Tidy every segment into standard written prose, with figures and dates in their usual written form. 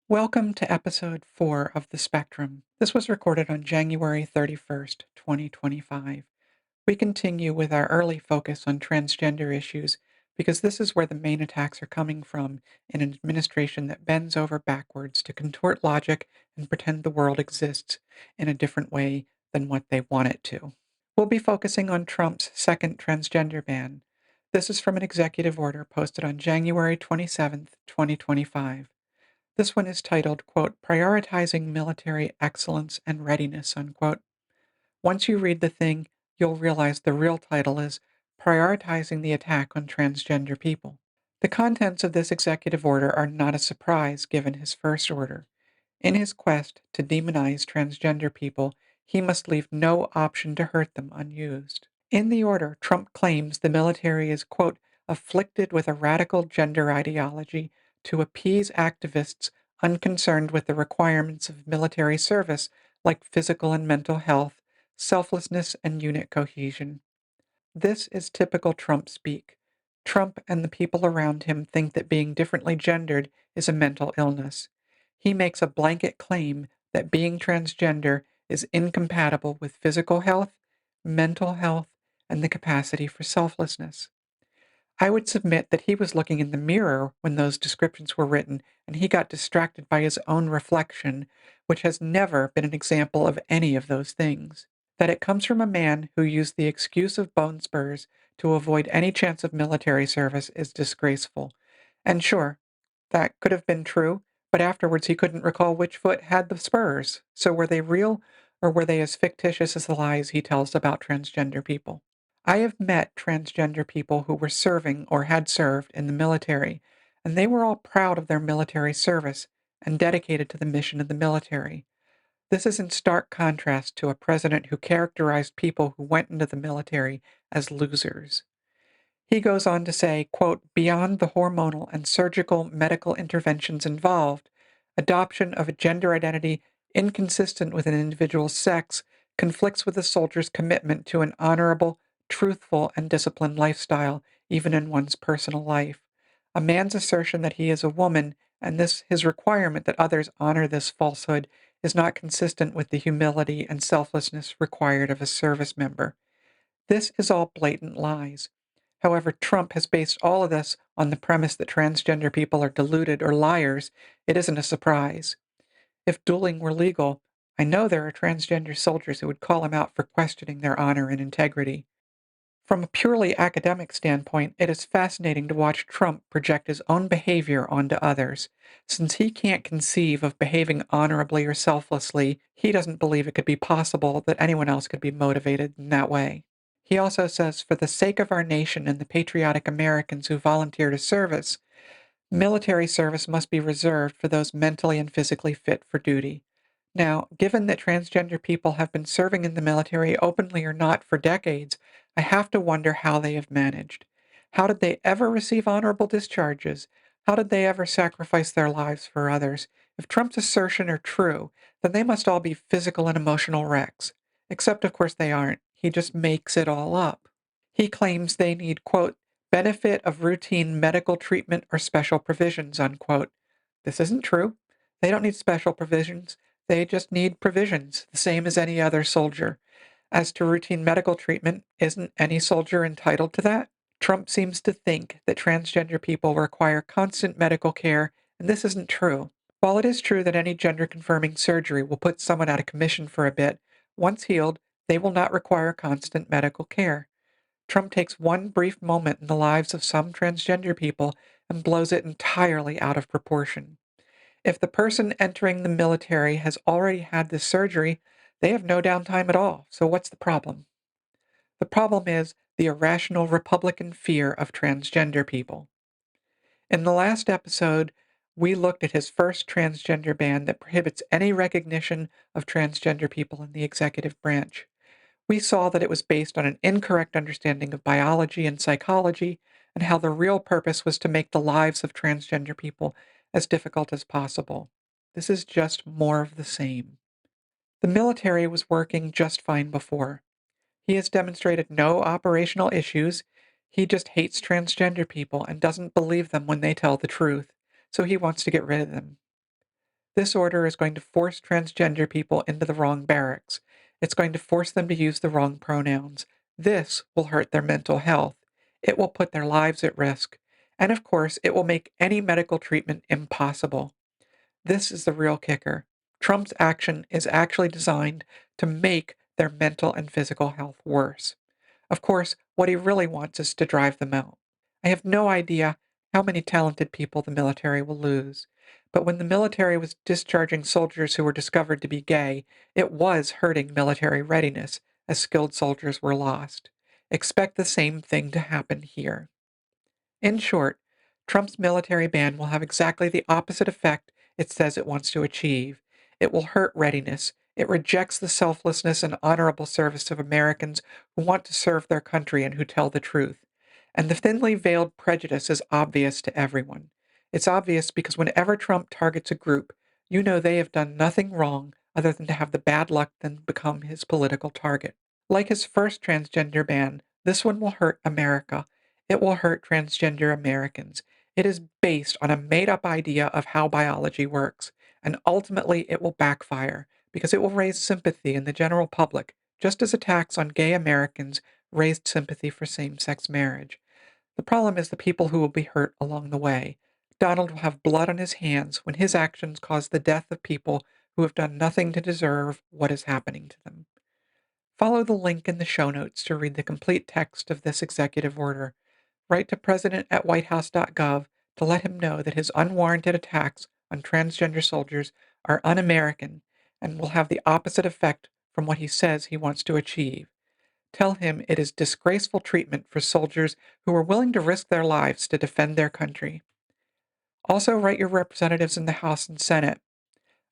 Welcome to episode 4 of The Spectrum. This was recorded on January 31st, 2025. We continue with our early focus on transgender issues because this is where the main attacks are coming from in an administration that bends over backwards to contort logic and pretend the world exists in a different way than what they want it to. We'll be focusing on Trump's second transgender ban. This is from an executive order posted on January 27th, 2025. This one is titled, quote, Prioritizing Military Excellence and Readiness, unquote. Once you read the thing, you'll realize the real title is Prioritizing the Attack on Transgender People. The contents of this executive order are not a surprise given his first order. In his quest to demonize transgender people, he must leave no option to hurt them unused. In the order, Trump claims the military is, quote, afflicted with a radical gender ideology to appease activists unconcerned with the requirements of military service like physical and mental health, selflessness, and unit cohesion. This is typical Trump speak. Trump and the people around him think that being differently gendered is a mental illness. He makes a blanket claim that being transgender is incompatible with physical health, mental health, and the capacity for selflessness. I would submit that he was looking in the mirror when those descriptions were written, and he got distracted by his own reflection, which has never been an example of any of those things. That it comes from a man who used the excuse of bone spurs to avoid any chance of military service is disgraceful. And sure, that could have been true, but afterwards he couldn't recall which foot had the spurs. So were they real, or were they as fictitious as the lies he tells about transgender people? I have met transgender people who were serving or had served in the military, and they were all proud of their military service and dedicated to the mission of the military. This is in stark contrast to a president who characterized people who went into the military as losers. He goes on to say, quote, beyond the hormonal and surgical medical interventions involved, adoption of a gender identity inconsistent with an individual's sex conflicts with a soldier's commitment to an honorable, truthful, and disciplined lifestyle, even in one's personal life. A man's assertion that he is a woman, and his requirement that others honor this falsehood, is not consistent with the humility and selflessness required of a service member. This is all blatant lies. However, Trump has based all of this on the premise that transgender people are deluded or liars. It isn't a surprise. If dueling were legal, I know there are transgender soldiers who would call him out for questioning their honor and integrity. From a purely academic standpoint, it is fascinating to watch Trump project his own behavior onto others. Since he can't conceive of behaving honorably or selflessly, he doesn't believe it could be possible that anyone else could be motivated in that way. He also says, for the sake of our nation and the patriotic Americans who volunteer to service, military service must be reserved for those mentally and physically fit for duty. Now, given that transgender people have been serving in the military openly or not for decades, I have to wonder how they have managed. How did they ever receive honorable discharges? How did they ever sacrifice their lives for others? If Trump's assertion are true, then they must all be physical and emotional wrecks. Except, of course, they aren't. He just makes it all up. He claims they need, quote, benefit of routine medical treatment or special provisions, unquote. This isn't true. They don't need special provisions. They just need provisions, the same as any other soldier. As to routine medical treatment, isn't any soldier entitled to that? Trump seems to think that transgender people require constant medical care, and this isn't true. While it is true that any gender confirming surgery will put someone out of commission for a bit, once healed, they will not require constant medical care. Trump takes one brief moment in the lives of some transgender people and blows it entirely out of proportion. If the person entering the military has already had this surgery, they have no downtime at all. So what's the problem? The problem is the irrational Republican fear of transgender people. In the last episode, we looked at his first transgender ban that prohibits any recognition of transgender people in the executive branch. We saw that it was based on an incorrect understanding of biology and psychology, and how the real purpose was to make the lives of transgender people as difficult as possible. This is just more of the same. The military was working just fine before. He has demonstrated no operational issues. He just hates transgender people and doesn't believe them when they tell the truth, so he wants to get rid of them. This order is going to force transgender people into the wrong barracks. It's going to force them to use the wrong pronouns. This will hurt their mental health. It will put their lives at risk. And of course, it will make any medical treatment impossible. This is the real kicker. Trump's action is actually designed to make their mental and physical health worse. Of course, what he really wants is to drive them out. I have no idea how many talented people the military will lose, but when the military was discharging soldiers who were discovered to be gay, it was hurting military readiness, as skilled soldiers were lost. Expect the same thing to happen here. In short, Trump's military ban will have exactly the opposite effect it says it wants to achieve. It will hurt readiness. It rejects the selflessness and honorable service of Americans who want to serve their country and who tell the truth. And the thinly veiled prejudice is obvious to everyone. It's obvious because whenever Trump targets a group, you know they have done nothing wrong other than to have the bad luck then become his political target. Like his first transgender ban, this one will hurt America. It will hurt transgender Americans. It is based on a made up idea of how biology works, and ultimately it will backfire because it will raise sympathy in the general public, just as attacks on gay Americans raised sympathy for same sex marriage. The problem is the people who will be hurt along the way. Donald will have blood on his hands when his actions cause the death of people who have done nothing to deserve what is happening to them. Follow the link in the show notes to read the complete text of this executive order. Write to president@whitehouse.gov to let him know that his unwarranted attacks on transgender soldiers are un American and will have the opposite effect from what he says he wants to achieve. Tell him it is disgraceful treatment for soldiers who are willing to risk their lives to defend their country. Also, write your representatives in the House and Senate.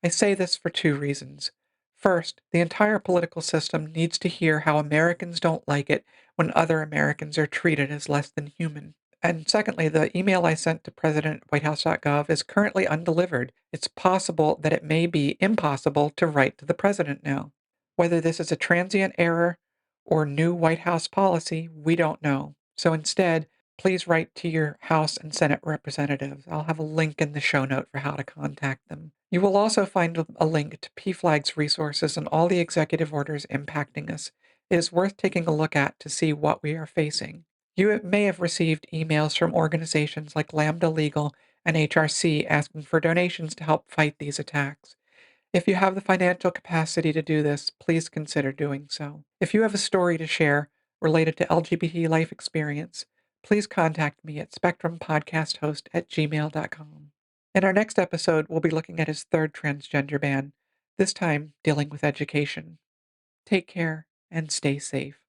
I say this for two reasons. First, the entire political system needs to hear how Americans don't like it when other Americans are treated as less than human. And secondly, the email I sent to president@whitehouse.gov is currently undelivered. It's possible that it may be impossible to write to the president now. Whether this is a transient error or new White House policy, we don't know. So instead, please write to your House and Senate representatives. I'll have a link in the show note for how to contact them. You will also find a link to PFLAG's resources and all the executive orders impacting us. It is worth taking a look at to see what we are facing. You may have received emails from organizations like Lambda Legal and HRC asking for donations to help fight these attacks. If you have the financial capacity to do this, please consider doing so. If you have a story to share related to LGBT life experience, please contact me at spectrumpodcasthost@gmail.com. In our next episode, we'll be looking at his third transgender ban, this time dealing with education. Take care and stay safe.